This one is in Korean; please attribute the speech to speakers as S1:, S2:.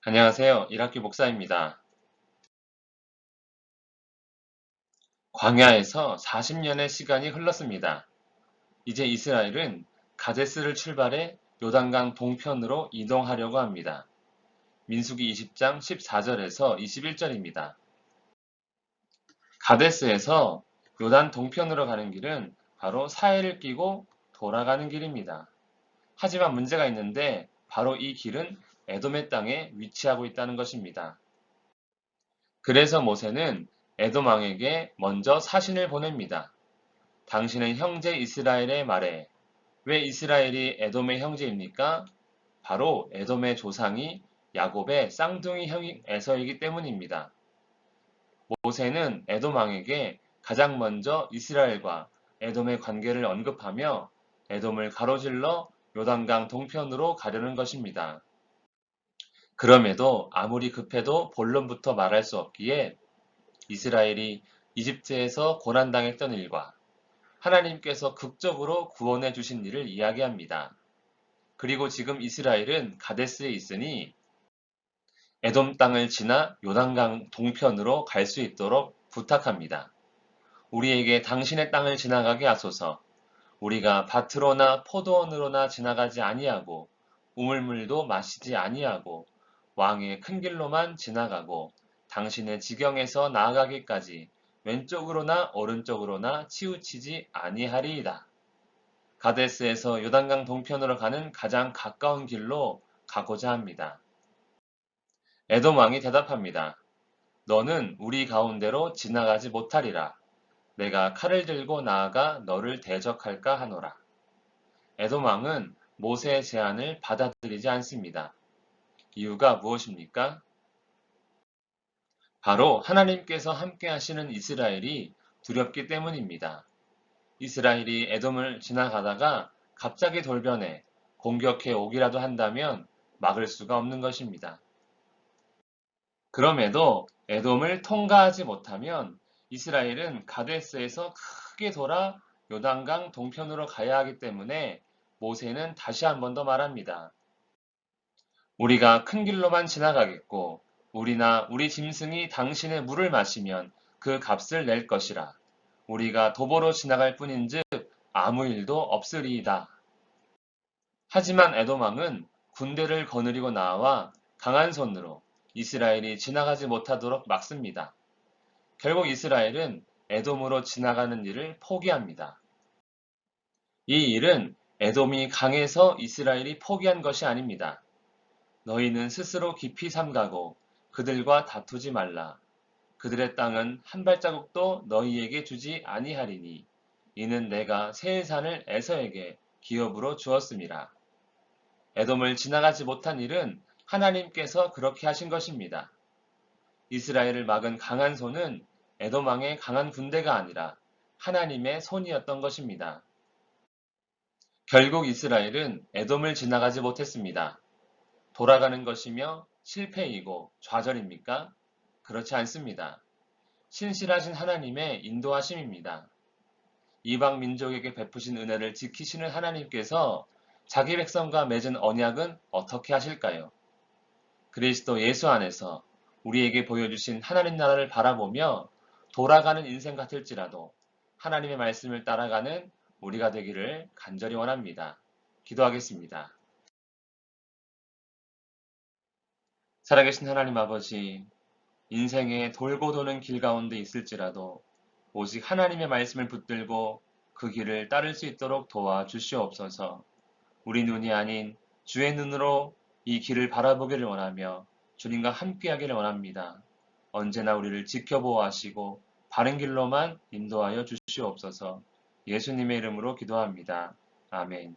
S1: 안녕하세요. 일학기 목사입니다. 광야에서 40년의 시간이 흘렀습니다. 이제 이스라엘은 가데스를 출발해 요단강 동편으로 이동하려고 합니다. 민수기 20장 14절에서 21절입니다. 가데스에서 요단 동편으로 가는 길은 바로 사해를 끼고 돌아가는 길입니다. 하지만 문제가 있는데 바로 이 길은 에돔의 땅에 위치하고 있다는 것입니다. 그래서 모세는 에돔 왕에게 먼저 사신을 보냅니다. 당신은 형제 이스라엘의 말에 왜 이스라엘이 에돔의 형제입니까? 바로 에돔의 조상이 야곱의 쌍둥이 형인 에서이기 때문입니다. 모세는 에돔 왕에게 가장 먼저 이스라엘과 에돔의 관계를 언급하며 에돔을 가로질러 요단강 동편으로 가려는 것입니다. 그럼에도 아무리 급해도 본론부터 말할 수 없기에 이스라엘이 이집트에서 고난당했던 일과 하나님께서 극적으로 구원해 주신 일을 이야기합니다. 그리고 지금 이스라엘은 가데스에 있으니 에돔 땅을 지나 요단강 동편으로 갈 수 있도록 부탁합니다. 우리에게 당신의 땅을 지나가게 하소서. 우리가 밭으로나 포도원으로나 지나가지 아니하고 우물물도 마시지 아니하고 왕의 큰 길로만 지나가고 당신의 지경에서 나아가기까지 왼쪽으로나 오른쪽으로나 치우치지 아니하리이다. 가데스에서 요단강 동편으로 가는 가장 가까운 길로 가고자 합니다. 에돔 왕이 대답합니다. 너는 우리 가운데로 지나가지 못하리라. 내가 칼을 들고 나아가 너를 대적할까 하노라. 에돔 왕은 모세의 제안을 받아들이지 않습니다. 이유가 무엇입니까? 바로 하나님께서 함께 하시는 이스라엘이 두렵기 때문입니다. 이스라엘이 에돔을 지나가다가 갑자기 돌변해 공격해 오기라도 한다면 막을 수가 없는 것입니다. 그럼에도 에돔을 통과하지 못하면 이스라엘은 가데스에서 크게 돌아 요단강 동편으로 가야 하기 때문에 모세는 다시 한 번 더 말합니다. 우리가 큰 길로만 지나가겠고 우리나 우리 짐승이 당신의 물을 마시면 그 값을 낼 것이라. 우리가 도보로 지나갈 뿐인즉 아무 일도 없으리이다. 하지만 에돔 왕은 군대를 거느리고 나와 강한 손으로 이스라엘이 지나가지 못하도록 막습니다. 결국 이스라엘은 에돔으로 지나가는 일을 포기합니다. 이 일은 에돔이 강해서 이스라엘이 포기한 것이 아닙니다. 너희는 스스로 깊이 삼가고 그들과 다투지 말라. 그들의 땅은 한 발자국도 너희에게 주지 아니하리니 이는 내가 세일산을 에서에게 기업으로 주었음이라. 에돔을 지나가지 못한 일은 하나님께서 그렇게 하신 것입니다. 이스라엘을 막은 강한 손은 에돔 왕의 강한 군대가 아니라 하나님의 손이었던 것입니다. 결국 이스라엘은 에돔을 지나가지 못했습니다. 돌아가는 것이며 실패이고 좌절입니까? 그렇지 않습니다. 신실하신 하나님의 인도하심입니다. 이방 민족에게 베푸신 은혜를 지키시는 하나님께서 자기 백성과 맺은 언약은 어떻게 하실까요? 그리스도 예수 안에서 우리에게 보여주신 하나님 나라를 바라보며 돌아가는 인생 같을지라도 하나님의 말씀을 따라가는 우리가 되기를 간절히 원합니다. 기도하겠습니다. 살아계신 하나님 아버지, 인생에 돌고 도는 길 가운데 있을지라도 오직 하나님의 말씀을 붙들고 그 길을 따를 수 있도록 도와주시옵소서. 우리 눈이 아닌 주의 눈으로 이 길을 바라보기를 원하며 주님과 함께하기를 원합니다. 언제나 우리를 지켜보호하시고 바른 길로만 인도하여 주시옵소서. 예수님의 이름으로 기도합니다. 아멘.